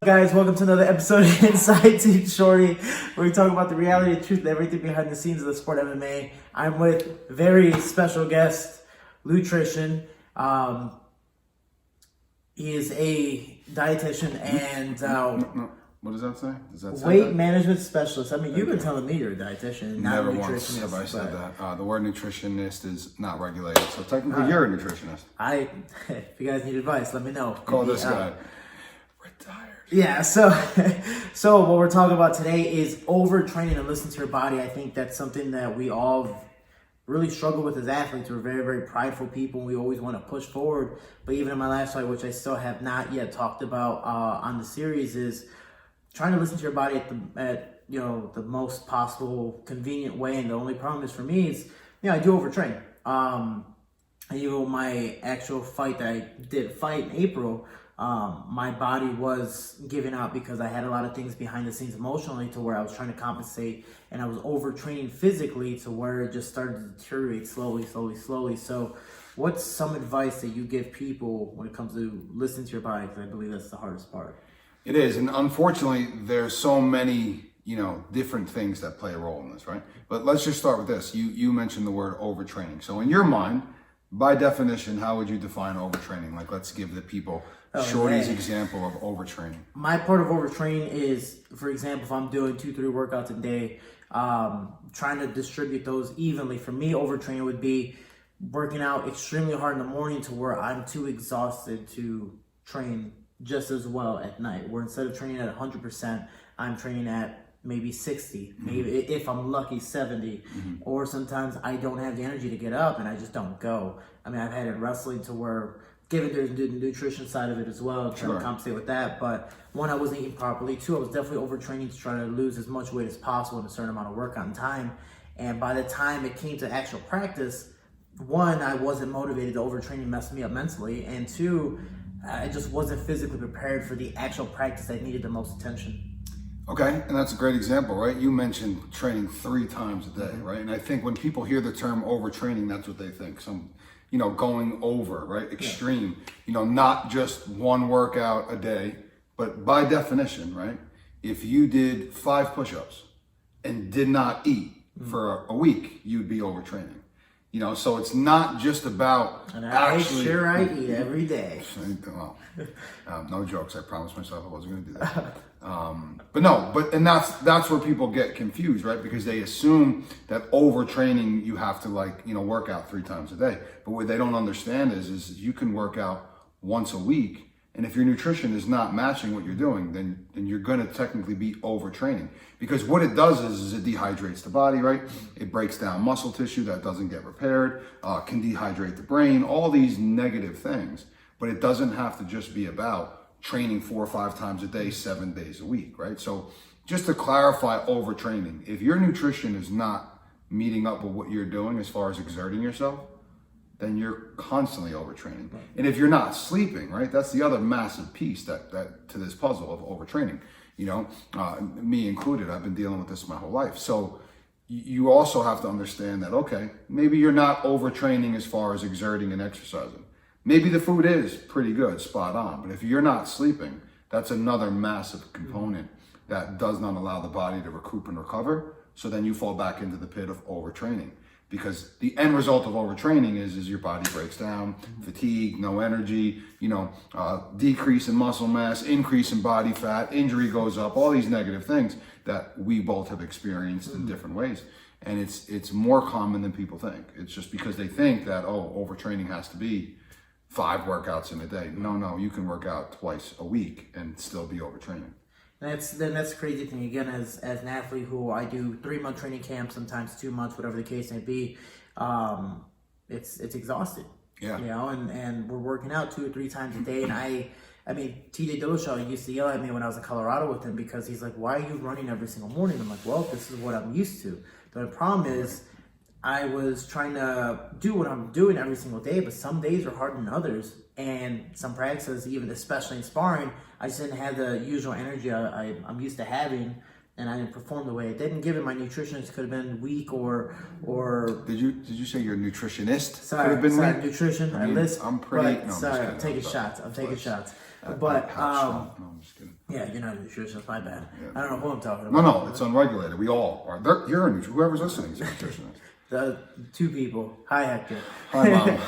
Guys, welcome to another episode of Inside Team Shorty, where we talk about the reality, the truth, and everything behind the scenes of the sport MMA. I'm with very special guest, Loutrition. He is a dietitian and What does that say? Does that say weight that? management specialist. I mean, you've been telling me you're a dietitian, not Never a once nutritionist. have I said but that. The word nutritionist is not regulated, so technically you're a nutritionist. if you guys need advice, let me know. Call this guy. Retired. Yeah, so what we're talking about today is overtraining and listening to your body. I think that's something that we all really struggle with as athletes. We're very, very prideful people, and we always want to push forward. But even in my last fight, which I still have not yet talked about on the series, is trying to listen to your body at the most possible convenient way. And the only problem is for me is, I do overtrain. My actual fight that I did fight in April, my body was giving out because I had a lot of things behind the scenes emotionally to where I was trying to compensate, and I was overtraining physically to where it just started to deteriorate slowly. So what's some advice that you give people when it comes to listening to your body? Because I believe that's the hardest part. It is, and unfortunately, there's so many, different things that play a role in this, right? But let's just start with this. You mentioned the word overtraining. So in your mind, by definition, how would you define overtraining? Like, let's give the people Shorty's example of overtraining. My part of overtraining is, for example, if I'm doing 2-3 workouts a day, trying to distribute those evenly. For me, overtraining would be working out extremely hard in the morning to where I'm too exhausted to train just as well at night. Where instead of training at 100%, I'm training at maybe 60, maybe if I'm lucky 70, or sometimes I don't have the energy to get up and I just don't go. I mean, I've had it wrestling to where, given there's the nutrition side of it as well, trying to compensate with that. But one, I wasn't eating properly. Two, I was definitely overtraining to try to lose as much weight as possible in a certain amount of workout and time. And by the time it came to actual practice, one, I wasn't motivated. The overtraining messed me up mentally. And two, I just wasn't physically prepared for the actual practice that needed the most attention. Okay, and that's a great example, right? You mentioned training 3 times a day, right? And I think when people hear the term overtraining, that's what they think. Some, going over, right? Extreme, not just one workout a day, but by definition, right? If you did 5 push-ups and did not eat for a week, you'd be overtraining. So it's not just about and I eat every day. Well, no jokes. I promised myself I wasn't going to do that. And that's where people get confused, right? Because they assume that overtraining, you have to work out 3 times a day. But what they don't understand is you can work out once a week. And if your nutrition is not matching what you're doing, then you're going to technically be overtraining. Because what it does is it dehydrates the body, right? It breaks down muscle tissue that doesn't get repaired, can dehydrate the brain, all these negative things. But it doesn't have to just be about training 4 or 5 times a day, 7 days a week, right? So just to clarify overtraining, if your nutrition is not meeting up with what you're doing as far as exerting yourself, then you're constantly overtraining. And if you're not sleeping, right, that's the other massive piece that to this puzzle of overtraining. Me included, I've been dealing with this my whole life. So you also have to understand that, okay, maybe you're not overtraining as far as exerting and exercising. Maybe the food is pretty good, spot on, but if you're not sleeping, that's another massive component that does not allow the body to recoup and recover. So then you fall back into the pit of overtraining. Because the end result of overtraining is your body breaks down, fatigue, no energy, decrease in muscle mass, increase in body fat, injury goes up, all these negative things that we both have experienced in different ways. And it's more common than people think. It's just because they think that, overtraining has to be 5 workouts in a day. No, you can work out twice a week and still be overtraining. That's the crazy thing. Again, as an athlete who I do 3-month training camps, sometimes 2 months, whatever the case may be, it's exhausting. Yeah. And we're working out 2 or 3 times a day. And I mean, TJ Dillashaw used to yell at me when I was in Colorado with him because he's like, "Why are you running every single morning?" I'm like, "Well, this is what I'm used to." The problem is, I was trying to do what I'm doing every single day, but some days are harder than others. And some practices, even especially in sparring, I just didn't have the usual energy I'm used to having and I didn't perform the way I did. And given my nutritionist could have been weak or Did you say you're a nutritionist? sorry, Could have been weak? nutrition. I mean, list, I'm pretty. but No, sorry, I'm I'm taking sorry. shots. I'm taking Of shots. course. But No, I'm just kidding. yeah, you're not a nutritionist. My bad. Yeah. I don't know who I'm talking No, about. no, it's unregulated. We all are. You're a nutritionist. Whoever's listening is a nutritionist. The two people. Hi, Hector. Hi, Mom.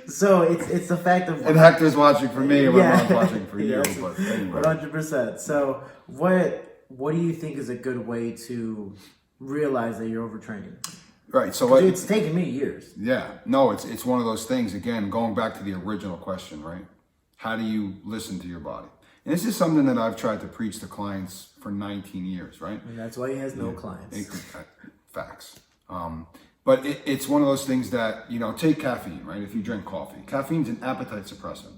So it's the fact of And Hector's watching for me, and my Yeah. mom's watching for you. Yes. But anyway. 100%. So what do you think is a good way to realize that you're overtraining? Right. So what? It's taken me years. Yeah. No, it's one of those things. Again, going back to the original question, right? How do you listen to your body? And this is something that I've tried to preach to clients for 19 years, right? And that's why he has no clients. Facts. But it's one of those things that, take caffeine, right? If you drink coffee, caffeine's an appetite suppressant.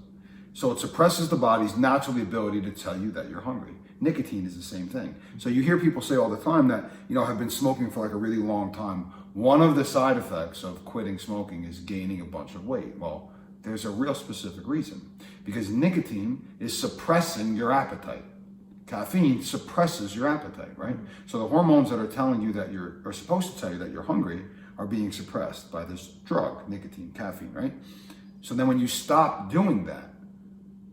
So it suppresses the body's natural ability to tell you that you're hungry. Nicotine is the same thing. So you hear people say all the time that, have been smoking for like a really long time. One of the side effects of quitting smoking is gaining a bunch of weight. Well, there's a real specific reason. Because nicotine is suppressing your appetite. Caffeine suppresses your appetite, right? So the hormones that are telling you that are supposed to tell you that you're hungry are being suppressed by this drug, nicotine, caffeine, right? So then when you stop doing that,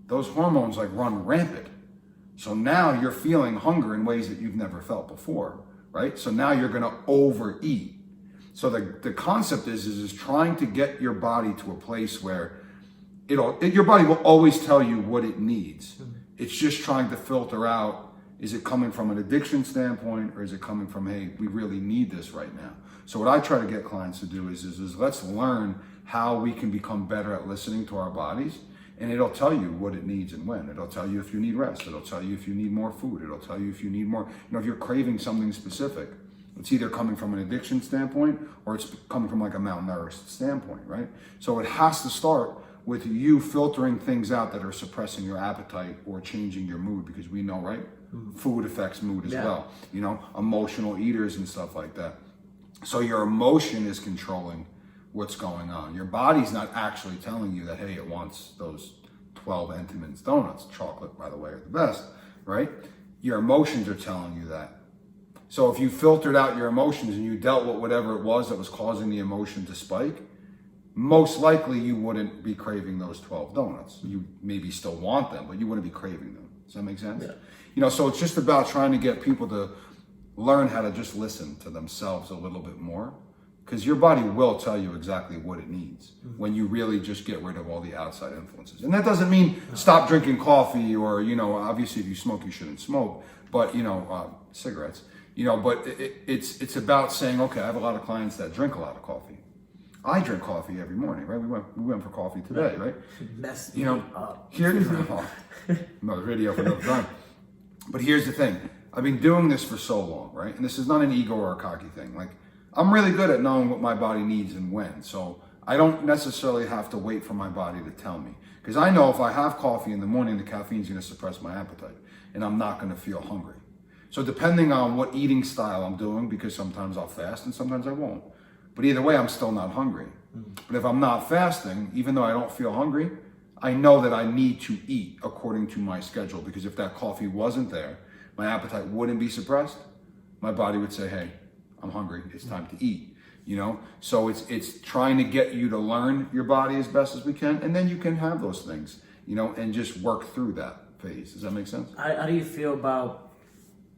those hormones run rampant. So now you're feeling hunger in ways that you've never felt before, right? So now you're gonna overeat. So the concept is trying to get your body to a place where your body will always tell you what it needs. It's just trying to filter out, is it coming from an addiction standpoint, or is it coming from, hey, we really need this right now? So what I try to get clients to do is let's learn how we can become better at listening to our bodies, and it'll tell you what it needs and when. It'll tell you if you need rest. It'll tell you if you need more food. It'll tell you if you need more, if you're craving something specific. It's either coming from an addiction standpoint or it's coming from a malnourished standpoint, right? So it has to start with you filtering things out that are suppressing your appetite or changing your mood, because we know, right? Food affects mood as well. Emotional eaters and stuff like that. So your emotion is controlling what's going on. Your body's not actually telling you that, hey, it wants those 12 Entenmann's donuts. Chocolate, by the way, are the best, right? Your emotions are telling you that. So if you filtered out your emotions and you dealt with whatever it was that was causing the emotion to spike, most likely you wouldn't be craving those 12 donuts. You maybe still want them, but you wouldn't be craving them. Does that make sense? Yeah. So it's just about trying to get people to learn how to just listen to themselves a little bit more, because your body will tell you exactly what it needs when you really just get rid of all the outside influences. And that doesn't mean stop drinking coffee or, obviously if you smoke, you shouldn't smoke, but, cigarettes, but it's about saying, okay, I have a lot of clients that drink a lot of coffee. I drink coffee every morning, right? We went for coffee today, right? Mess Here's another video for another time. But here's the thing. I've been doing this for so long, right? And this is not an ego or a cocky thing. I'm really good at knowing what my body needs and when. So I don't necessarily have to wait for my body to tell me. Because I know if I have coffee in the morning, the caffeine's going to suppress my appetite. And I'm not going to feel hungry. So depending on what eating style I'm doing, because sometimes I'll fast and sometimes I won't. But either way, I'm still not hungry. But if I'm not fasting, even though I don't feel hungry, I know that I need to eat according to my schedule. Because if that coffee wasn't there, my appetite wouldn't be suppressed. My body would say, hey, I'm hungry. It's time to eat. So it's trying to get you to learn your body as best as we can. And then you can have those things, and just work through that phase. Does that make sense? How do you feel about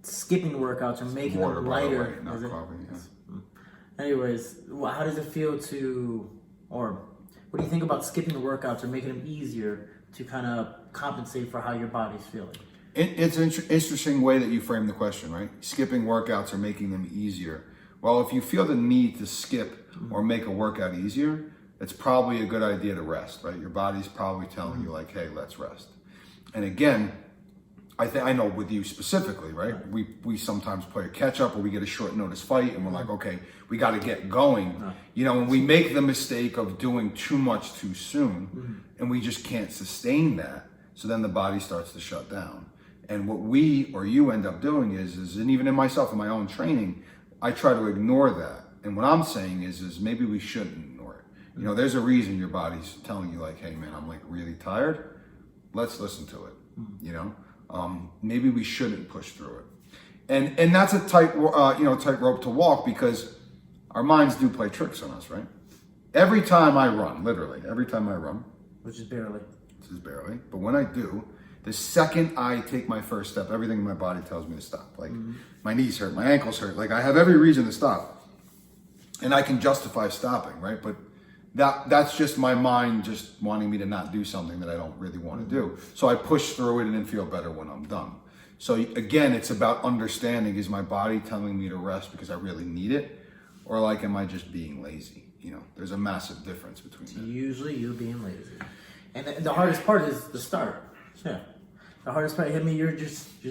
skipping workouts and making them lighter? Not coffee, yeah. Anyways, how does it feel or what do you think about skipping the workouts or making them easier to kind of compensate for how your body's feeling? It's an interesting way that you frame the question, right? Skipping workouts or making them easier. Well, if you feel the need to skip or make a workout easier, it's probably a good idea to rest, right? Your body's probably telling you hey, let's rest. And again, I know with you specifically, right? We sometimes play a catch up or we get a short notice fight and we're like, okay, we got to get going. And we make the mistake of doing too much too soon and we just can't sustain that. So then the body starts to shut down. And what we or you end up doing is and even in myself, in my own training, I try to ignore that. And what I'm saying is maybe we shouldn't ignore it. There's a reason your body's telling you hey man, I'm really tired. Let's listen to it. maybe we shouldn't push through it. And that's a tightrope to walk, because our minds do play tricks on us, right? Every time I run, literally, every time I run. Which is barely. This is barely. But when I do, the second I take my first step, everything in my body tells me to stop. Like, my knees hurt, my ankles hurt. Like, I have every reason to stop. And I can justify stopping, right? But that's just my mind just wanting me to not do something that I don't really want to do. So I push through it and then feel better when I'm done. So again, it's about understanding, is my body telling me to rest because I really need it? Or like, am I just being lazy? You know, there's a massive difference between that. Usually you being lazy. And the hardest part is the start. Yeah. The hardest part, I mean, you're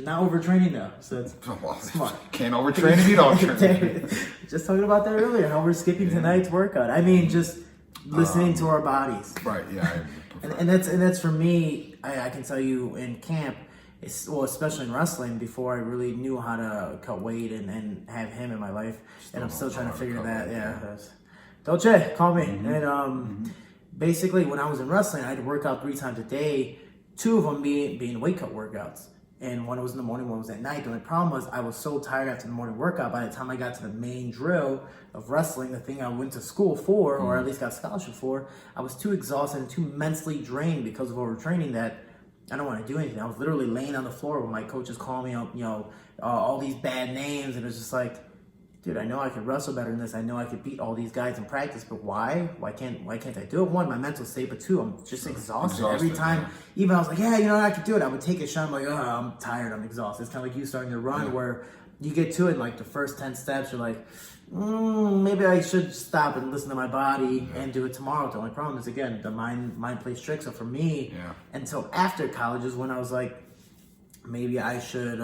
not overtraining now. So it's smart. Can't overtrain if you don't train. Just talking about that earlier, how we're skipping tonight's workout. I mean, just listening to our bodies. Right, yeah. And that's for me, I can tell you in camp, especially in wrestling, before I really knew how to cut weight and have him in my life. And I'm still trying to figure that, Dolce, call me. And basically, when I was in wrestling, I had to work out 3 times a day, 2 of them being weight cut workouts. And one was in the morning, one was at night. The only problem was I was so tired after the morning workout. By the time I got to the main drill of wrestling, the thing I went to school for, or at least got scholarship for, I was too exhausted and too mentally drained because of overtraining that I don't want to do anything. I was literally laying on the floor when my coaches called me up, all these bad names, and it was just like, dude, I know I could wrestle better than this. I know I could beat all these guys in practice, but why? Why can't I do it? 1, my mental state, but 2, I'm just exhausted. Every time, even I was like, I could do it. I would take a shot. I'm like, I'm tired. I'm exhausted. It's kind of like you starting to run where you get to it, like the first 10 steps, you're like, maybe I should stop and listen to my body and do it tomorrow. The only problem is, again, the mind plays tricks. So for me, until after college is when I was like, maybe I should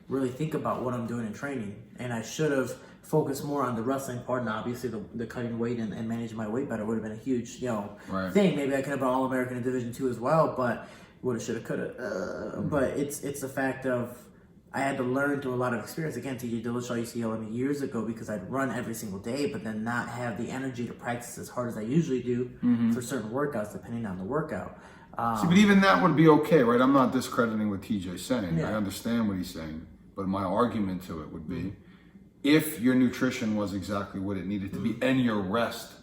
really think about what I'm doing in training. And I should have focused more on the wrestling part. And obviously the cutting weight and managing my weight better would have been a huge, thing. Maybe I could have been All-American in Division 2 as well, but woulda, shoulda, coulda. But it's the fact of I had to learn through a lot of experience. Again, TJ Dillashaw used to yell at me years ago because I'd run every single day, but then not have the energy to practice as hard as I usually do for certain workouts, depending on the workout. See, but even that would be okay, right? I'm not discrediting what TJ's saying. I understand what he's saying. But my argument to it would be, if your nutrition was exactly what it needed to be and your rest,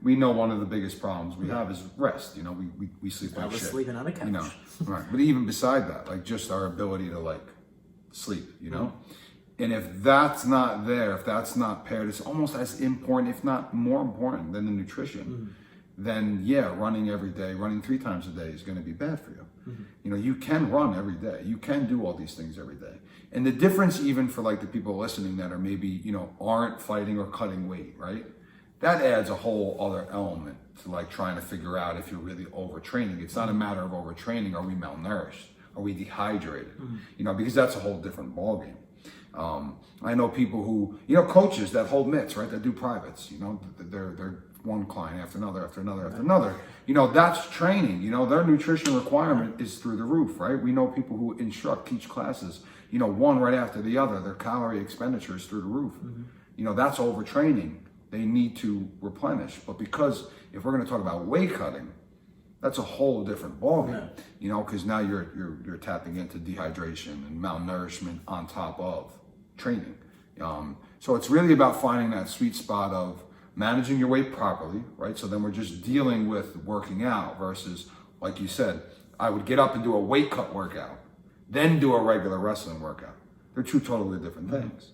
we know one of the biggest problems we have is rest. We sleep like shit. I was sleeping on the couch. Right. But even beside that, like just our ability to sleep, And if that's not there, if that's not paired, it's almost as important, if not more important than the nutrition, then running every day, running 3 times a day is going to be bad for you. You can run every day. You can do all these things every day. And the difference, even for the people listening that are maybe, aren't fighting or cutting weight, right? That adds a whole other element to trying to figure out if you're really overtraining. It's not a matter of overtraining. Are we malnourished? Are we dehydrated? Because that's a whole different ballgame. I know people who, coaches that hold mitts, right? That do privates, they're one client after another, after another, after another. That's training. Their nutrition requirement is through the roof, right? We know people who teach classes, one right after the other. Their calorie expenditure is through the roof. That's overtraining. They need to replenish. But because if we're going to talk about weight cutting, that's a whole different ballgame. Because now you're tapping into dehydration and malnourishment on top of training. So it's really about finding that sweet spot of managing your weight properly, right? So then we're just dealing with working out versus, like you said, I would get up and do a weight cut workout, then do a regular wrestling workout. They're 2 totally different things,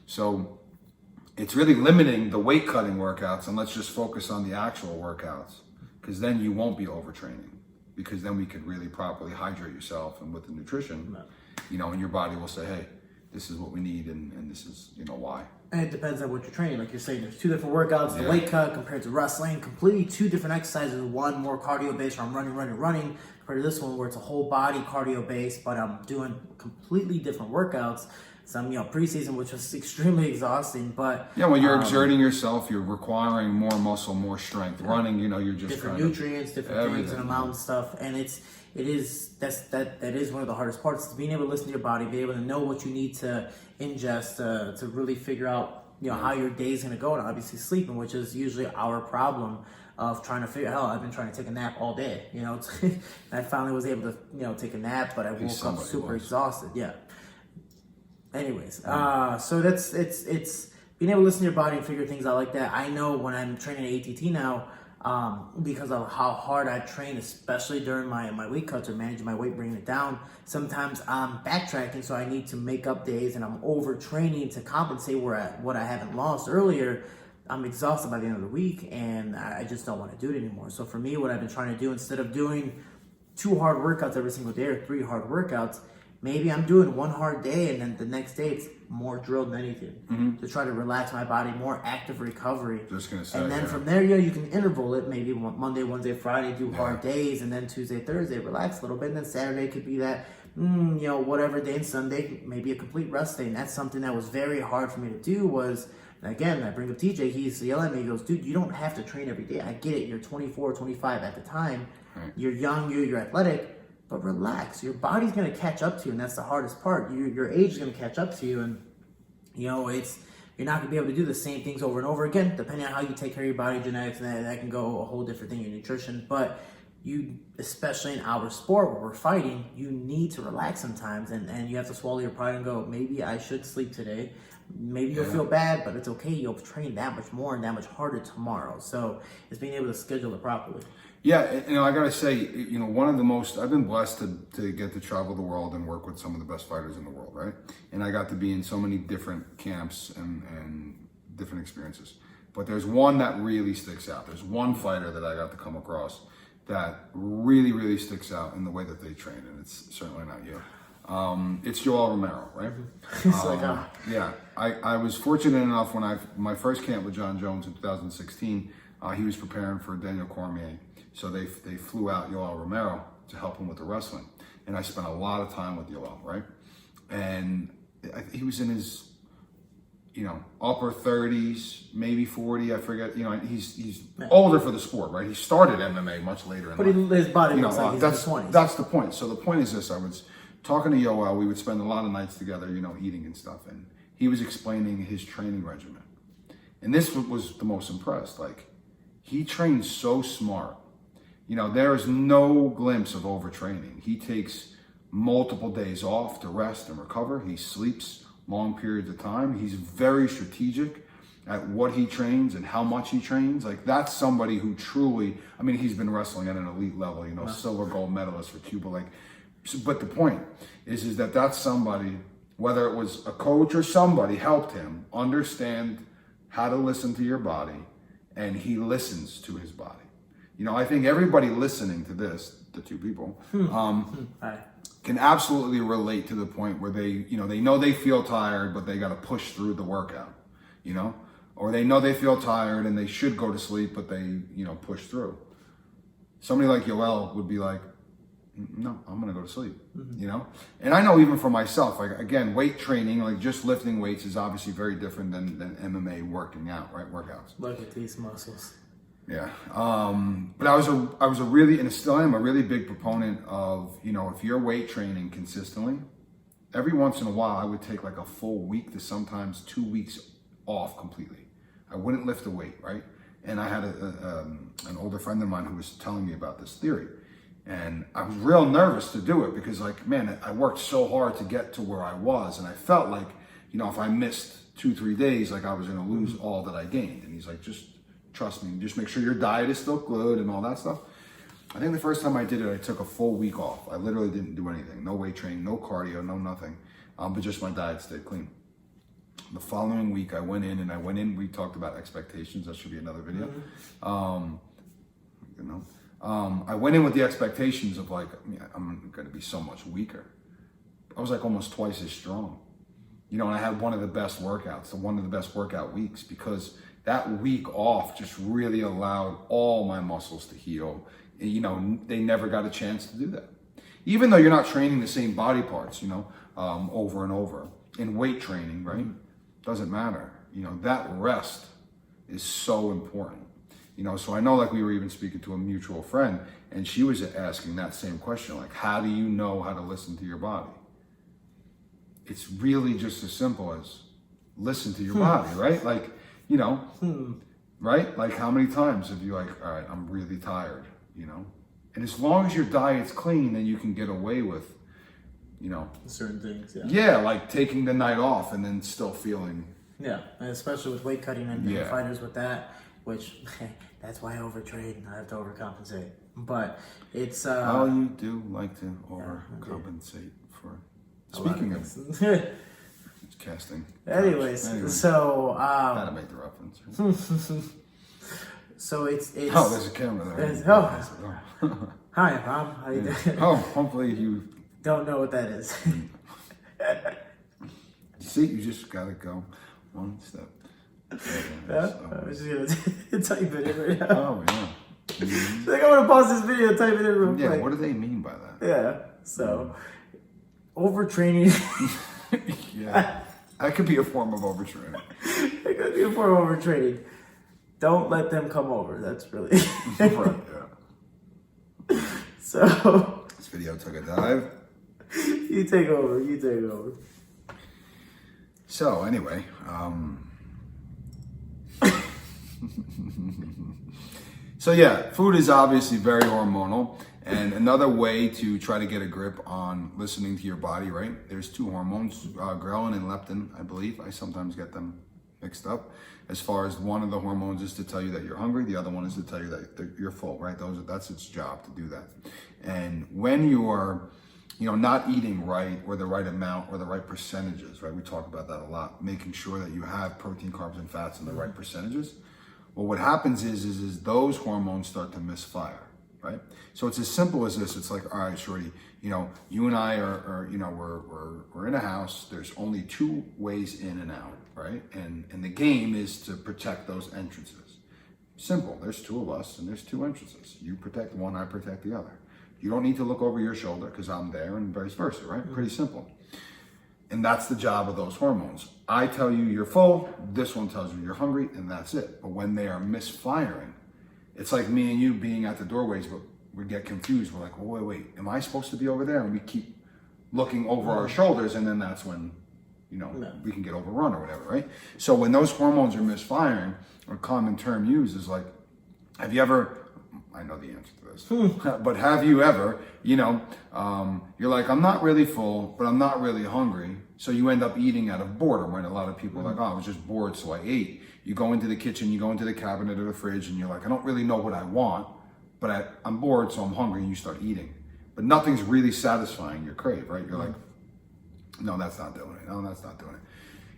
So it's really limiting the weight cutting workouts, and let's just focus on the actual workouts, because then you won't be overtraining, because then we could really properly hydrate yourself, and with the nutrition, and your body will say, hey, this is what we need, and this is, why. And it depends on what you're training. Like you're saying, there's 2 different workouts. The weight cut compared to wrestling, completely 2 different exercises. One more cardio-based, where I'm running, compared to this one where it's a whole body cardio-based, but I'm doing completely different workouts. Some, preseason, which was extremely exhausting, but... Yeah, when you're exerting yourself, you're requiring more muscle, more strength. Running, you're just different nutrients, different things, and amount of stuff. And that is one of the hardest parts, is being able to listen to your body, be able to know what you need to ingest to really figure out, how your day's going to go, and obviously sleeping, which is usually our problem. of trying to figure out. I've been trying to take a nap all day, you know. I finally was able to, you know, take a nap, but I woke up super exhausted. Yeah. Anyways, so it's being able to listen to your body and figure things out like that. I know when I'm training at ATT now, because of how hard I train, especially during my weight cuts or managing my weight, bringing it down, sometimes I'm backtracking, so I need to make up days and I'm overtraining to compensate what I haven't lost earlier. I'm exhausted by the end of the week and I just don't want to do it anymore. So for me, what I've been trying to do, instead of doing 2 hard workouts every single day or 3 hard workouts, maybe I'm doing 1 hard day and then the next day it's more drilled than anything to try to relax my body, more active recovery. Just gonna say, and then from there, you can interval it. Maybe Monday, Wednesday, Friday, do hard days, and then Tuesday, Thursday, relax a little bit. And then Saturday could be that, you know, whatever day, and Sunday, maybe a complete rest day. And that's something that was very hard for me to do was, again, I bring up TJ, he used to yell at me, he goes, dude, you don't have to train every day. I get it, you're 24, 25 at the time. Right. You're young, you're athletic. But relax. Your body's going to catch up to you, and that's the hardest part. Your age is going to catch up to you, and you know you're not going to be able to do the same things over and over again. Depending on how you take care of your body, genetics, and that can go a whole different thing. Your nutrition, but you, especially in our sport where we're fighting, you need to relax sometimes, and you have to swallow your pride and go, maybe I should sleep today. Maybe you'll feel bad, but it's okay. You'll train that much more and that much harder tomorrow. So it's being able to schedule it properly. Yeah, you know, I gotta say, you know, one of the most, I've been blessed to get to travel the world and work with some of the best fighters in the world, right? And I got to be in so many different camps and different experiences. But there's one that really sticks out. There's one fighter that I got to come across that really, really sticks out in the way that they train, and it's certainly not you. It's Yoel Romero, right? Yeah, I was fortunate enough when my first camp with John Jones in 2016, he was preparing for Daniel Cormier. So they flew out Yoel Romero to help him with the wrestling. And I spent a lot of time with Yoel, right? And he was in his, you know, upper 30s, maybe 40, I forget. You know, he's older for the sport, right? He started MMA much later in life. But his body looks like he's in his 20s. That's the point. So the point is this. I was talking to Yoel. We would spend a lot of nights together, you know, eating and stuff. And he was explaining his training regimen. And this was the most impressed. Like, he trains so smart. You know, there is no glimpse of overtraining. He takes multiple days off to rest and recover. He sleeps long periods of time. He's very strategic at what he trains and how much he trains. Like, that's somebody who truly, I mean, he's been wrestling at an elite level, you know, silver, gold medalist for Cuba. Like, but the point is that that's somebody, whether it was a coach or somebody, helped him understand how to listen to your body, and he listens to his body. You know, I think everybody listening to this, the 2 people, can absolutely relate to the point where they know they feel tired, but they got to push through the workout, you know, or they know they feel tired and they should go to sleep, but they, you know, push through. Somebody like Yoel would be like, no, I'm going to go to sleep, you know? And I know even for myself, like, again, weight training, like just lifting weights is obviously very different than MMA working out, right? Workouts. Look at these muscles. Yeah. But I was a really, and still am, a really big proponent of, you know, if you're weight training consistently, every once in a while I would take like a full week to sometimes 2 weeks off completely. I wouldn't lift a weight, right? And I had an older friend of mine who was telling me about this theory. And I was real nervous to do it because, like, man, I worked so hard to get to where I was. And I felt like, you know, if I missed 2-3 days, like I was going to lose all that I gained. And he's like, just trust me, just make sure your diet is still good and all that stuff. I think the first time I did it, I took a full week off. I literally didn't do anything. No weight training, no cardio, no nothing. But just my diet stayed clean. The following week, I went in, we talked about expectations. That should be another video. You know, I went in with the expectations of like, I mean, I'm going to be so much weaker. I was like almost twice as strong. You know, and I had one of the best workouts, one of the best workout weeks, because that week off just really allowed all my muscles to heal. You know, they never got a chance to do that. Even though you're not training the same body parts, you know, over and over. In weight training, right? Doesn't matter. You know, that rest is so important. You know, so I know, like, we were even speaking to a mutual friend, and she was asking that same question, like, how do you know how to listen to your body? It's really just as simple as listen to your body, right? Like, you know, right? Like how many times have you like, all right, I'm really tired, you know? And as long as your diet's clean, then you can get away with, you know, certain things. yeah, like taking the night off and then still feeling. Yeah, and especially with weight cutting and Yeah. fighters with that, which that's why I overtrade and I have to overcompensate. But it's Oh, you do like to overcompensate for. Speaking of casting. Anyways, so gotta make the reference. Right? so it's Oh, there's a camera there. oh. Hi, Mom. How you doing? Oh, hopefully you don't know what that is. see. You just gotta go one step. I was just gonna type it in right now. Oh yeah. Mm-hmm. Like, I'm gonna pause this video and type it in real quick. Yeah. What do they mean by that? Yeah. So, overtraining. Yeah. That could be a form of overtraining. It could be a form of overtraining. Don't let them come over. That's really Right, yeah. So This video took a dive. you take over. You take over. So anyway, so yeah, food is obviously very hormonal, and another way to try to get a grip on listening to your body, right? There's two hormones, ghrelin and leptin, I believe. I sometimes get them mixed up. As far as one of the hormones is to tell you that you're hungry, the other one is to tell you that you're full, right? That's its job to do that. And when you are, you know, not eating right or the right amount or the right percentages, right? We talk about that a lot, making sure that you have protein, carbs, and fats in the right percentages. Well, what happens is those hormones start to misfire, right? So it's as simple as this. It's like, all right, Shorty, you know, you and I are you know, we're in a house. There's only two ways in and out, right? And the game is to protect those entrances. Simple. There's two of us and there's two entrances. You protect one, I protect the other. You don't need to look over your shoulder because I'm there and vice versa, right? Mm-hmm. Pretty simple. And that's the job of those hormones. I tell you you're full, this one tells you you're hungry, and that's it. But when they are misfiring, it's like me and you being at the doorways, but we get confused. We're like, well, wait, am I supposed to be over there? And we keep looking over our shoulders, and then that's when, you know, we can get overrun or whatever, right? So when those hormones are misfiring, a common term used is like, have you ever, I know the answer to this, but have you ever, you know, you're like, I'm not really full, but I'm not really hungry. So you end up eating out of boredom, right? A lot of people are like, oh, I was just bored, so I ate. You go into the kitchen, you go into the cabinet or the fridge, and you're like, I don't really know what I want, but I'm bored, so I'm hungry, and you start eating. But nothing's really satisfying your crave, right? You're like, no, that's not doing it. No, that's not doing it.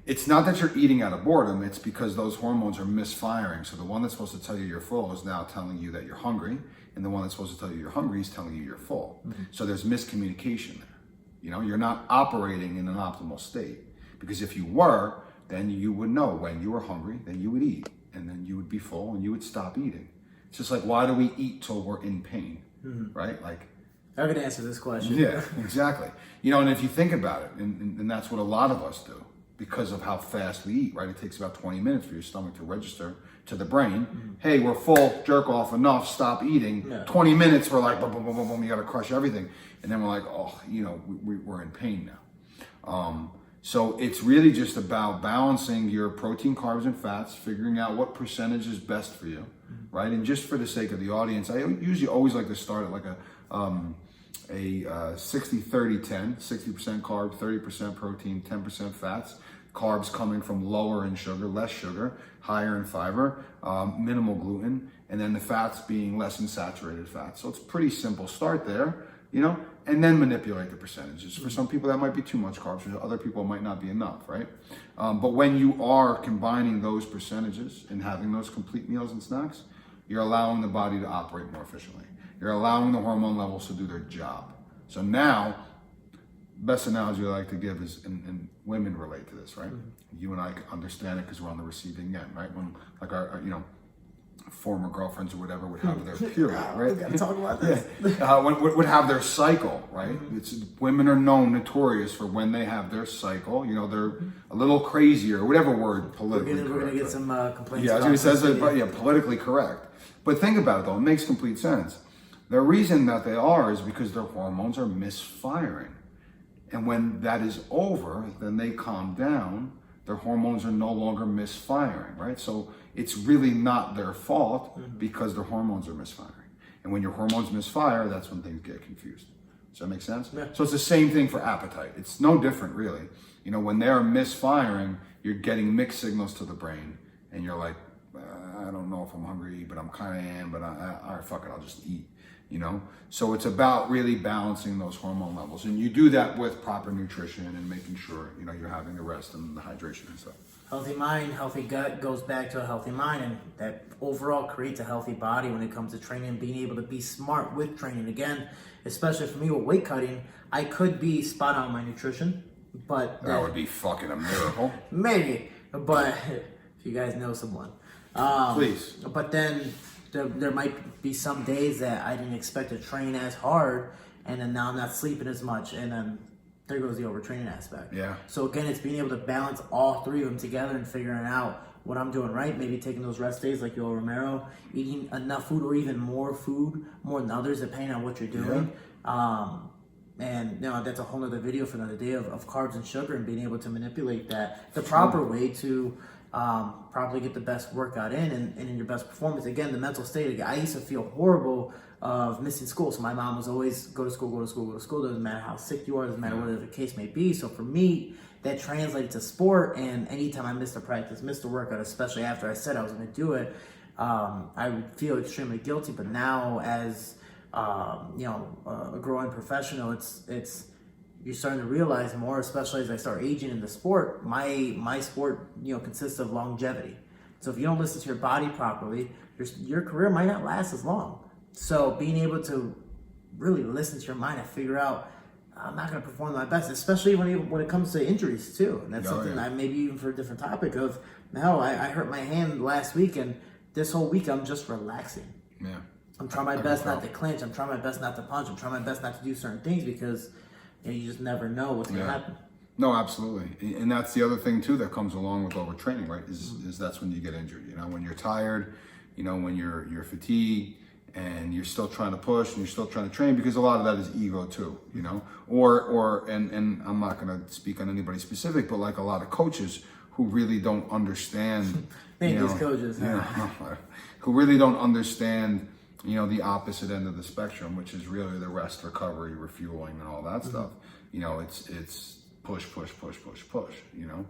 It's not that you're eating out of boredom, it's because those hormones are misfiring. So the one that's supposed to tell you you're full is now telling you that you're hungry, and the one that's supposed to tell you you're hungry is telling you you're full. Mm-hmm. So there's miscommunication there. You know, you're not operating in an optimal state. Because if you were, then you would know when you were hungry, then you would eat, and then you would be full, and you would stop eating. It's just like, why do we eat till we're in pain, right? Like, I could answer this question. Yeah, exactly. You know, and if you think about it, and that's what a lot of us do, because of how fast we eat, right? It takes about 20 minutes for your stomach to register to the brain. Hey, we're full, jerk off, enough, stop eating. 20 minutes, we're like, boom, boom, boom, boom, boom, you gotta crush everything. And then we're like, oh, you know, we're in pain now. So it's really just about balancing your protein, carbs, and fats, figuring out what percentage is best for you, right? And just for the sake of the audience, I usually always like to start at like a 60-30-10, 60% carbs, 30% protein, 10% fats. Carbs coming from lower in sugar, less sugar, higher in fiber, minimal gluten, and then the fats being less in saturated fats. So it's pretty simple. Start there, you know, and then manipulate the percentages. For some people, that might be too much carbs. For other people, it might not be enough, right? But when you are combining those percentages and having those complete meals and snacks, you're allowing the body to operate more efficiently. You're allowing the hormone levels to do their job. So now, best analogy I like to give is, and women relate to this, right? You and I understand it because we're on the receiving end, right? When like our you know, former girlfriends or whatever would have their period, right? We gotta talk about this. Would have their cycle, right? It's, women are known, notorious for when they have their cycle. You know, they're a little crazier, whatever word politically correct. We're gonna get some complaints. Yeah, I was gonna say that, but yeah, politically correct. But think about it though; it makes complete sense. The reason that they are is because their hormones are misfiring. And when that is over, then they calm down, their hormones are no longer misfiring, right? So it's really not their fault because their hormones are misfiring. And when your hormones misfire, that's when things get confused. Does that make sense? Yeah. So it's the same thing for appetite. It's no different, really. You know, when they're misfiring, you're getting mixed signals to the brain, and you're like, I don't know if I'm hungry, but I'm kind of am, but all right, fuck it, I'll just eat, you know? So it's about really balancing those hormone levels. And you do that with proper nutrition and making sure, you know, you're having the rest and the hydration and stuff. Healthy mind, healthy gut goes back to a healthy mind, and that overall creates a healthy body when it comes to training and being able to be smart with training. Again, especially for me with weight cutting, I could be spot on my nutrition, but That would be fucking a miracle. maybe, but if you guys know someone. Please. But then there might be some days that I didn't expect to train as hard, and then now I'm not sleeping as much, and then there goes the overtraining aspect. Yeah. So again, it's being able to balance all three of them together and figuring out what I'm doing right. Maybe taking those rest days like Yoel Romero, eating enough food or even more food, more than others, depending on what you're doing. And you know, that's a whole other video for another day of carbs and sugar and being able to manipulate that the proper way to probably get the best workout in and in your best performance. Again, the mental state. I used to feel horrible of missing school. So my mom was always go to school, go to school, go to school. Doesn't matter how sick you are, doesn't matter whatever the case may be. So for me, that translated to sport. And anytime I missed a practice, missed a workout, especially after I said I was going to do it, I would feel extremely guilty. But now as you know, a growing professional, it's you're starting to realize more, especially as I start aging in the sport. My sport, you know, consists of longevity. So if you don't listen to your body properly, your career might not last as long. So being able to really listen to your mind and figure out, I'm not going to perform my best, especially when it comes to injuries too. And that's something I maybe even for a different topic of, hell, I hurt my hand last week, and this whole week I'm just relaxing. Yeah. I'm trying my best not to clinch. I'm trying my best not to punch. I'm trying my best not to do certain things because you know, you just never know what's going to happen. No, absolutely. And that's the other thing too that comes along with overtraining, right? Is that's when you get injured. You know, when you're tired, you know, when you're fatigued and you're still trying to push and you're still trying to train, because a lot of that is ego too, you know? And I'm not going to speak on anybody specific, but like a lot of coaches who really don't understand, coaches, who really don't understand, you know, the opposite end of the spectrum, which is really the rest, recovery, refueling, and all that stuff. You know, it's push, you know?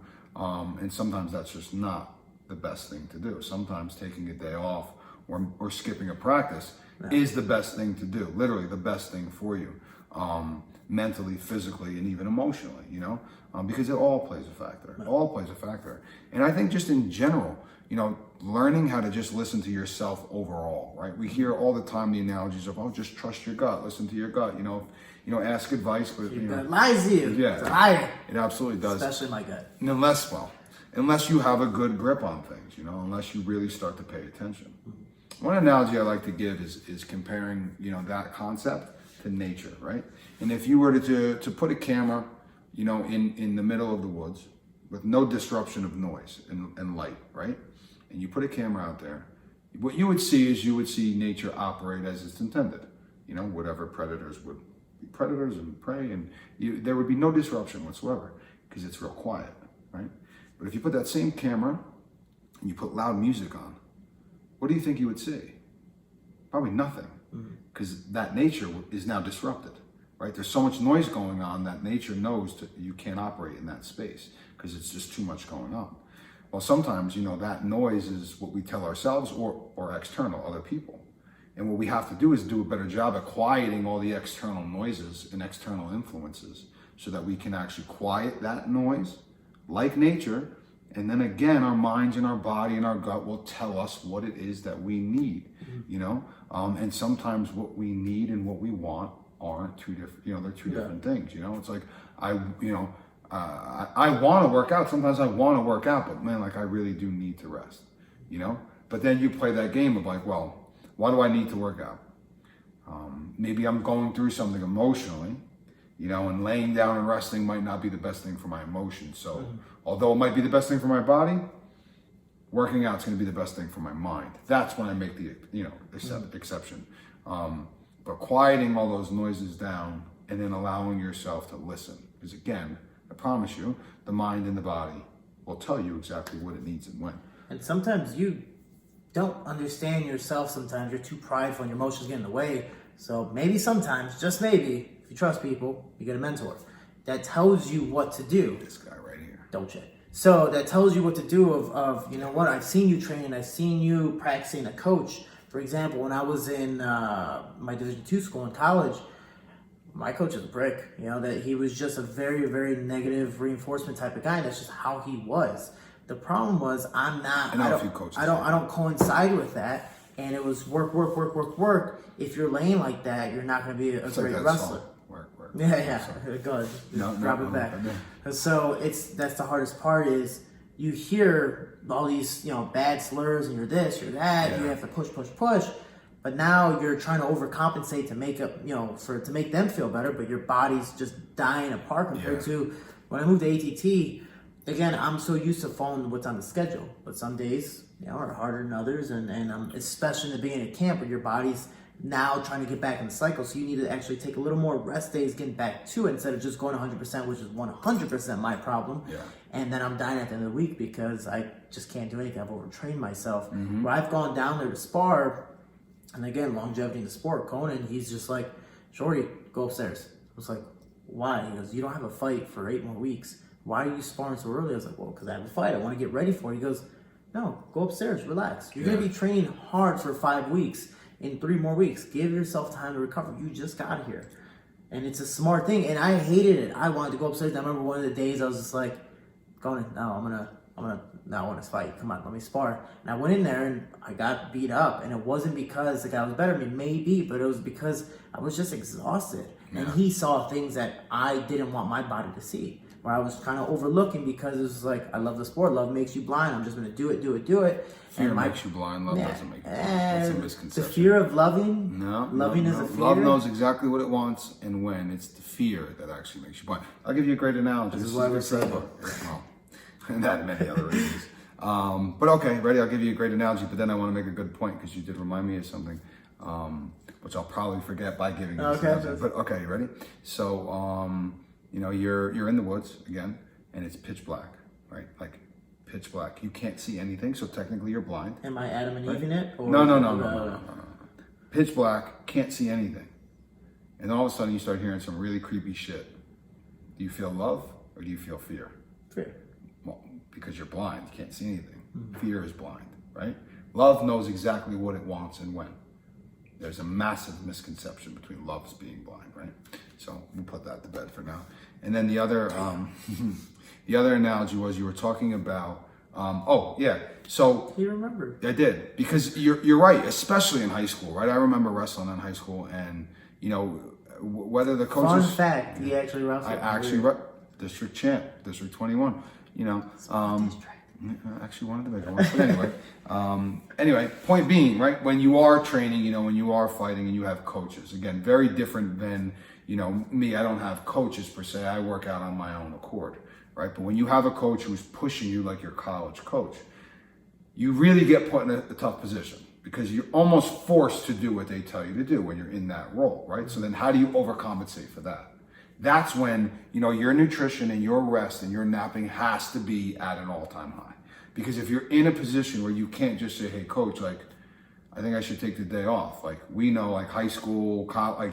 And sometimes that's just not the best thing to do. Sometimes taking a day off or skipping a practice is the best thing to do, literally the best thing for you, mentally, physically, and even emotionally, you know? Because it all plays a factor. It all plays a factor. And I think just in general, you know, learning how to just listen to yourself overall, right? We hear all the time the analogies of, oh, just trust your gut, listen to your gut, you know, ask advice, but you know, it lies to you. Yeah, it's a liar. It absolutely does. Especially my gut. And unless you have a good grip on things, you know, unless you really start to pay attention. One analogy I like to give is comparing, you know, that concept to nature, right? And if you were to put a camera, you know, in the middle of the woods with no disruption of noise and light, right? And you put a camera out there, what you would see nature operate as it's intended. You know, whatever predators would be predators and prey, and there would be no disruption whatsoever because it's real quiet, right? But if you put that same camera and you put loud music on, what do you think you would see? Probably nothing, because that nature is now disrupted, right? There's so much noise going on that nature knows you can't operate in that space because it's just too much going on. Well, sometimes, you know, that noise is what we tell ourselves or external, other people. And what we have to do is do a better job at quieting all the external noises and external influences so that we can actually quiet that noise like nature. And then again, our minds and our body and our gut will tell us what it is that we need, you know? And sometimes what we need and what we want aren't two different, you know, they're two different things, you know? It's like, I want to work out. Sometimes I want to work out, but man, like I really do need to rest, you know? But then you play that game of like, well, why do I need to work out? Maybe I'm going through something emotionally, you know, and laying down and resting might not be the best thing for my emotions. So although it might be the best thing for my body, working out is going to be the best thing for my mind. That's when I make the, you know, exception. But quieting all those noises down and then allowing yourself to listen. Because again, I promise you, the mind and the body will tell you exactly what it needs and when. And sometimes you don't understand yourself. Sometimes you're too prideful and your emotions get in the way. So maybe sometimes, just maybe, if you trust people, you get a mentor that tells you what to do. This guy right here. Don't you? So that tells you what to do of you know what, I've seen you train, I've seen you practicing a coach. For example, when I was in my Division II school in college, my coach is a prick. You know, that he was just a very, very negative reinforcement type of guy. And that's just how he was. The problem was I don't coincide with that. And it was work. If you're laying like that, you're not going to be a great wrestler. Work. Yeah. Go ahead. Drop it back. So that's the hardest part is you hear all these, you know, bad slurs and you're this, you're that. Yeah. You have to push. But now you're trying to overcompensate to make up, you know, to make them feel better. But your body's just dying apart compared to when I moved to ATT. Again, I'm so used to following what's on the schedule, but some days, you know, are harder than others, and especially in the beginning of camp where your body's now trying to get back in the cycle, so you need to actually take a little more rest days getting back to it instead of just going 100%, which is 100% my problem. Yeah. And then I'm dying at the end of the week because I just can't do anything. I've overtrained myself. Mm-hmm. Where I've gone down there to spar, and again, longevity in the sport. Conan, he's just like, Shorty, go upstairs. I was like, why? He goes, you don't have a fight for 8 more weeks. Why are you sparring so early? I was like, well, because I have a fight. I want to get ready for it. He goes, no, go upstairs, relax. You're going to be training hard for 5 weeks. In 3 more weeks, give yourself time to recover. You just got here. And it's a smart thing. And I hated it. I wanted to go upstairs. I remember one of the days I was just like, going, no, I want to fight. Come on, let me spar. And I went in there and I got beat up. And it wasn't because the guy was better than me, maybe, but it was because I was just exhausted. Yeah. And he saw things that I didn't want my body to see. Where I was kind of overlooking because it was like, I love the sport. Love makes you blind. I'm just going to do it. Fear makes you blind. Love doesn't make you blind. That's a misconception. The fear of loving? Loving is a fear? Love knows exactly what it wants and when. It's the fear that actually makes you blind. I'll give you a great analogy. This is why we're saying and that and many other reasons. But okay, ready? I'll give you a great analogy, but then I want to make a good point because you did remind me of something, which I'll probably forget by giving you this analogy. But okay, ready? So, you know, you're in the woods again, and it's pitch black, right? Like pitch black. You can't see anything, so technically you're blind. Am I Adam and Eve in it? Or No. Pitch black, can't see anything, and all of a sudden you start hearing some really creepy shit. Do you feel love or do you feel fear? Fear. Well, because you're blind, you can't see anything. Mm-hmm. Fear is blind, right? Love knows exactly what it wants and when. There's a massive misconception between loves being blind, right? So we'll put that to bed for now. And then the other analogy was you were talking about. So you remember? I did, because you're right, especially in high school, right? I remember wrestling in high school, and you know whether the coaches. Fun fact, he actually wrestled. I actually district champ, District 21. You know. I actually wanted to make one, but anyway, point being, right, when you are training, you know, when you are fighting and you have coaches, again, very different than, you know, me. I don't have coaches per se. I work out on my own accord, right? But when you have a coach who's pushing you like your college coach, you really get put in a tough position because you're almost forced to do what they tell you to do when you're in that role, right? So then how do you overcompensate for that? That's when, you know, your nutrition and your rest and your napping has to be at an all-time high. Because if you're in a position where you can't just say, hey, coach, like, I think I should take the day off. Like, we know, like, high school,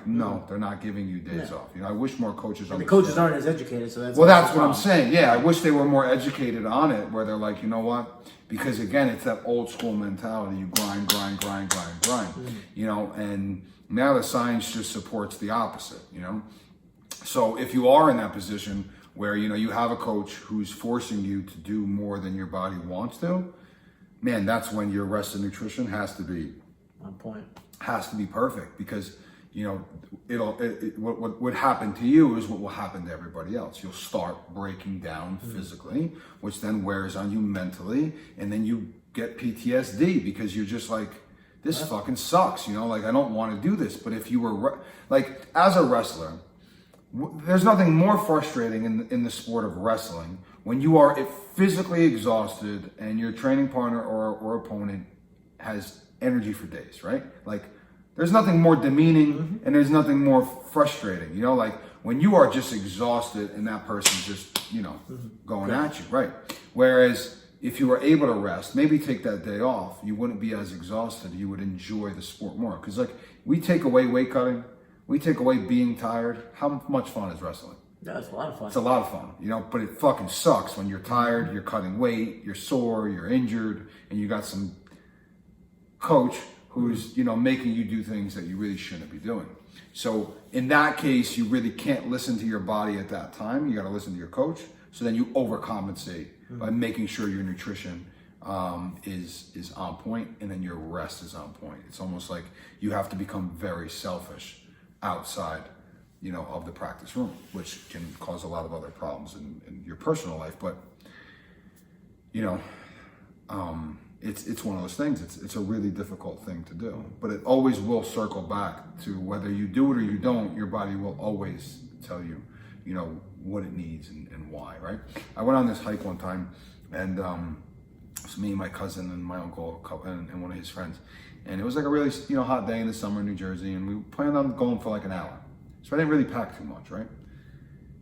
no, they're not giving you days off. You know, I wish more coaches understood. The coaches aren't as educated, so that's... Well, that's what I'm saying. Yeah, I wish they were more educated on it, where they're like, you know what? Because, again, it's that old school mentality. You grind. You know, and now the science just supports the opposite, you know? So if you are in that position where, you know, you have a coach who's forcing you to do more than your body wants to, man, that's when your rest and nutrition has to be on point. Has to be perfect, because, you know, what would happen to you is what will happen to everybody else. You'll start breaking down physically, which then wears on you mentally, and then you get PTSD because you're just like, this fucking sucks, you know, like, I don't want to do this. But if you were like, as a wrestler, there's nothing more frustrating in the sport of wrestling when you are physically exhausted and your training partner or opponent has energy for days, right? Like, there's nothing more demeaning and there's nothing more frustrating, you know, like when you are just exhausted and that person's just, you know, going at you, right? Whereas if you were able to rest, maybe take that day off, you wouldn't be as exhausted. You would enjoy the sport more. Because like we take away weight cutting, we take away being tired. How much fun is wrestling? Yeah, it's a lot of fun. It's a lot of fun, you know, but it fucking sucks when you're tired, you're cutting weight, you're sore, you're injured, and you got some coach who's, you know, making you do things that you really shouldn't be doing. So in that case, you really can't listen to your body at that time. You got to listen to your coach. So then you overcompensate by making sure your nutrition is on point, and then your rest is on point. It's almost like you have to become very selfish outside, you know, of the practice room, which can cause a lot of other problems in your personal life. But, you know, it's one of those things. It's a really difficult thing to do, but it always will circle back to whether you do it or you don't. Your body will always tell you, you know, what it needs and why, right? I went on this hike one time, and it's me and my cousin and my uncle and one of his friends, and it was like a really, you know, hot day in the summer in New Jersey, and we planned on going for like an hour. So I didn't really pack too much, right?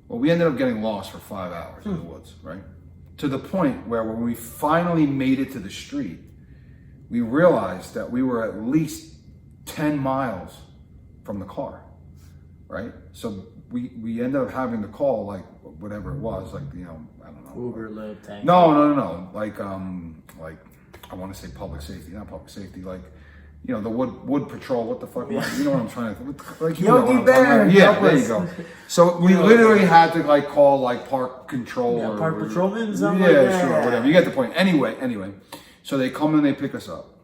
Well, we ended up getting lost for 5 hours in the woods, right? To the point where when we finally made it to the street, we realized that we were at least 10 miles from the car, right? So we ended up having to call like whatever it was, like, you know, I don't know. Uber, Lyft, Tank. No. Like I want to say public safety, not public safety, like, you know, the wood patrol. What the fuck? You know what I'm trying to like. You know what I'm talking about. Yeah, there you go. So we literally had to like call like park control or park patrolmen. Yeah, sure, whatever. You get the point. Anyway, so they come and they pick us up,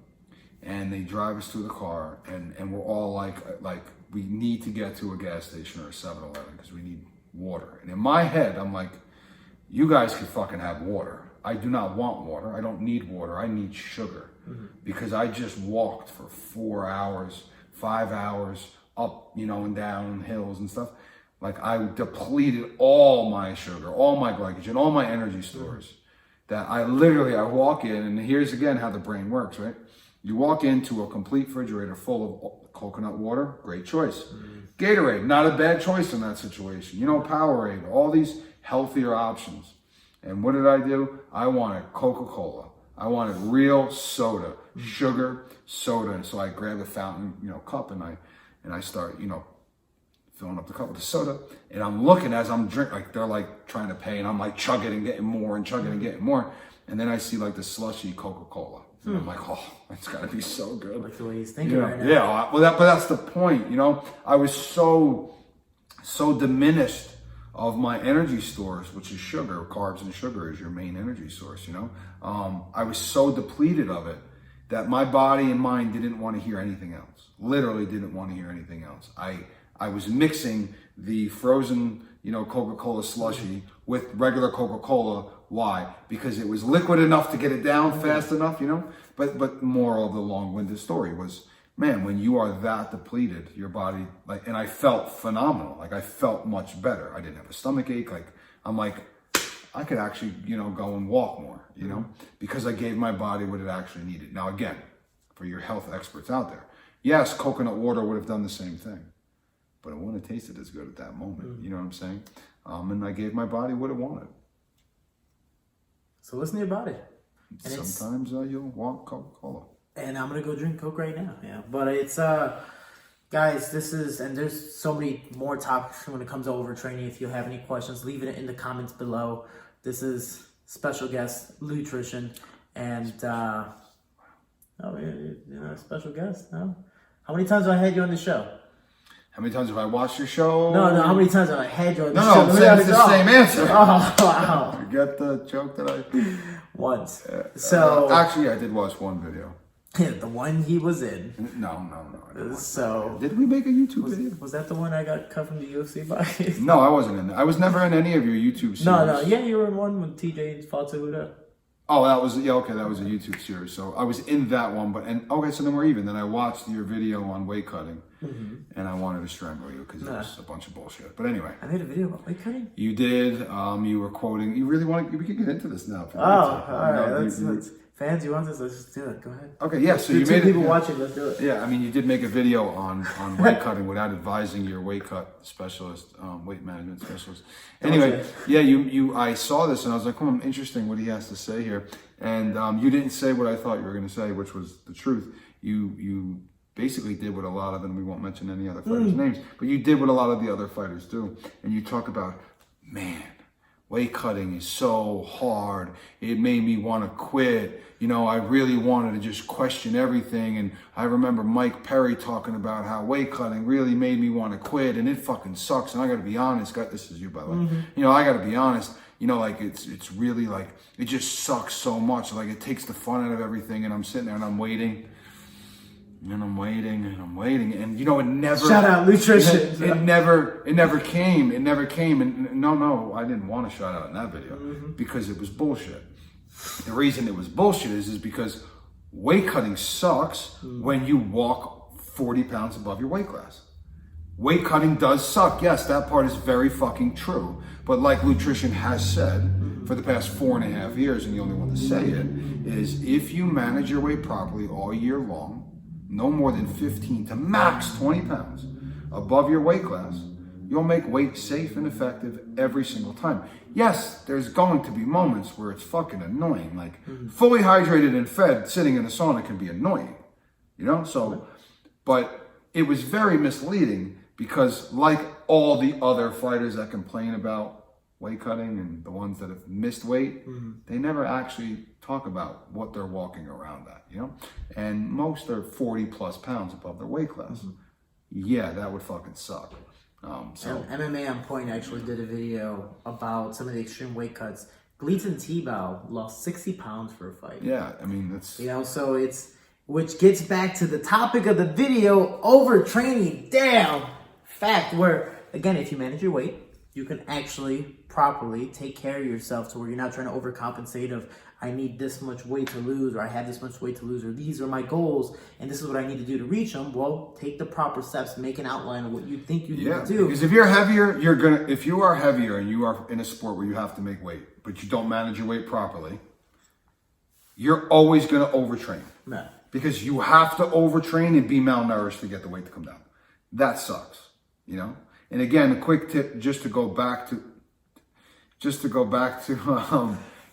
and they drive us to the car, and we're all like we need to get to a gas station or a 7-Eleven because we need water. And in my head, I'm like, you guys could fucking have water. I do not want water. I don't need water. I need sugar. Because I just walked for 4 hours, 5 hours up, you know, and down hills and stuff. Like I depleted all my sugar, all my glycogen, all my energy stores. That I walk in, and here's again how the brain works, right? You walk into a complete refrigerator full of coconut water, great choice. Gatorade, not a bad choice in that situation. You know, Powerade, all these healthier options. And what did I do? I wanted Coca-Cola. I wanted real soda, sugar, soda. And so I grabbed a fountain, you know, cup, and I start, you know, filling up the cup with the soda. And I'm looking as I'm drinking, like they're like trying to pay, and I'm like chugging and getting more and chugging and getting more. And then I see like the slushy Coca-Cola. And I'm like, oh, it's gotta be so good. Like the way he's thinking right now. Yeah, well, but that's the point, you know. I was so diminished of my energy stores, which is sugar. Carbs and sugar is your main energy source, you know. I was so depleted of it that my body and mind didn't want to hear anything else. Literally didn't want to hear anything else. I was mixing the frozen, you know, Coca-Cola slushy with regular Coca-Cola. Why? Because it was liquid enough to get it down fast enough, you know. But moral of the long-winded story was, man, when you are that depleted, your body, like, and I felt phenomenal. Like I felt much better. I didn't have a stomach ache. Like I'm like, I could actually, you know, go and walk more, you know, because I gave my body what it actually needed. Now, again, for your health experts out there, yes, coconut water would have done the same thing, but it wouldn't have tasted as good at that moment. You know what I'm saying? And I gave my body what it wanted. So listen to your body. And sometimes you'll want Coca-Cola. And I'm gonna go drink Coke right now. Yeah, but it's guys, this is, and there's so many more topics when it comes to overtraining. If you have any questions, leave it in the comments below. This is special guest Loutrition, and special guest. No, how many times have I had you on the show? How many times have I watched your show? No. How many times have I had you on the show? No, I'm saying it's the same answer. Oh, wow. You get the joke that I... Once. So... actually, I did watch one video. The one he was in. No. So... Did we make a YouTube video? Was that the one I got cut from the UFC by? No, I wasn't in there. I was never in any of your YouTube series. No. Yeah, you were in one when TJ fought Cejudo. Oh, that was, yeah, okay, that was a YouTube series. So I was in that one, okay, so then we're even. Then I watched your video on weight cutting, and I wanted to strangle you because it was a bunch of bullshit. But anyway. I made a video about weight cutting? You did. You were quoting, you really want to, we can get into this now. All right. Fans, you want this? Let's just do it. Go ahead. Okay, yeah. So you two made people it. watching. Let's do it. Yeah, I mean, you did make a video on weight cutting without advising your weight cut specialist, weight management specialist. Anyway, yeah, I saw this and I was like, interesting what he has to say here. And you didn't say what I thought you were going to say, which was the truth. You basically did what a lot of, and we won't mention any other fighters' names, but you did what a lot of the other fighters do. And you talk about, man, weight cutting is so hard. It made me want to quit. You know, I really wanted to just question everything. And I remember Mike Perry talking about how weight cutting really made me want to quit. And it fucking sucks. And I got to be honest. This is you, by the way. You know, I got to be honest. You know, like it's really like, it just sucks so much. Like it takes the fun out of everything. And I'm sitting there and I'm waiting. And I'm waiting and I'm waiting. And you know, it never... Shout out Loutrition. It never came. It never came. And no, I didn't want to shout out in that video because it was bullshit. The reason it was bullshit is because weight cutting sucks when you walk 40 pounds above your weight class. Weight cutting does suck. Yes, that part is very fucking true. But like Loutrition has said for the past 4.5 years, and the only one to say it, is if you manage your weight properly all year long, no more than 15 to max 20 pounds above your weight class, you'll make weight safe and effective every single time. Yes, there's going to be moments where it's fucking annoying. Like fully hydrated and fed sitting in a sauna can be annoying, you know? So, but it was very misleading because like all the other fighters that complain about weight cutting and the ones that have missed weight, they never actually talk about what they're walking around at, you know? And most are 40 plus pounds above their weight class. Yeah, that would fucking suck. So MMA on Point actually did a video about some of the extreme weight cuts. Gleason Tebow lost 60 pounds for a fight. Yeah, I mean, that's... You know, so it's... Which gets back to the topic of the video, overtraining. Damn! Fact, where, again, if you manage your weight, you can actually properly take care of yourself to where you're not trying to overcompensate of, I need this much weight to lose, or I have this much weight to lose, or these are my goals, and this is what I need to do to reach them. Well, take the proper steps, make an outline of what you think you need to do. Because if you're heavier, if you are heavier and you are in a sport where you have to make weight, but you don't manage your weight properly, you're always going to overtrain. Yeah. Because you have to overtrain and be malnourished to get the weight to come down. That sucks, you know? And again, a quick tip, just to go back to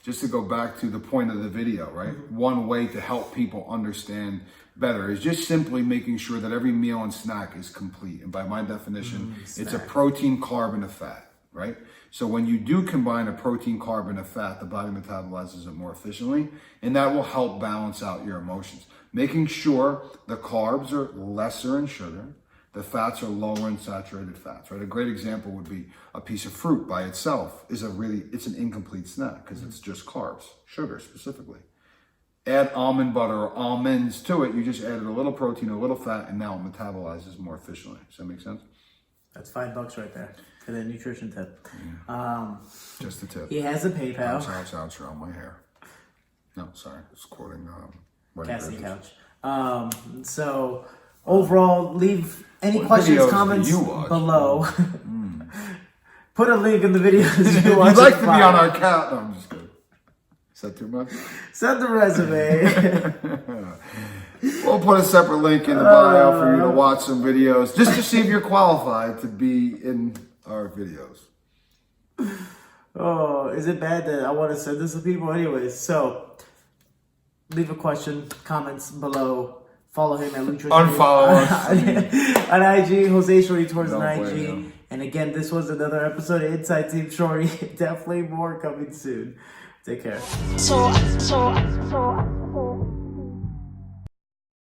the point of the video, right? One way to help people understand better is just simply making sure that every meal and snack is complete. And by my definition, it's a protein, carb, and a fat, right? So when you do combine a protein, carb, and a fat, the body metabolizes it more efficiently, and that will help balance out your emotions. Making sure the carbs are lesser in sugar, the fats are lower in saturated fats, right? A great example would be a piece of fruit by itself it's an incomplete snack because it's just carbs, sugar specifically. Add almond butter or almonds to it, you just added a little protein, a little fat, and now it metabolizes more efficiently. Does that make sense? That's $5 right there for the nutrition tip. Yeah. Just a tip. He has a PayPal. Ouch, on my hair. No, sorry, it's quoting Casting Couch. So overall, leave any questions, comments below. Put a link in the videos if you'd like to be on our couch. No, I'm just kidding. Is that too much? Send the resume. We'll put a separate link in the bio for you to watch some videos, just to see if you're qualified to be in our videos. Oh, is it bad that I want to send this to people? Anyways, so leave a question, comments below. Follow him at Loutrition. Unfollow us. On IG, Jose Shorty towards No an way, IG. no. And again, this was another episode of Inside Team Shorty. Definitely more coming soon. Take care. So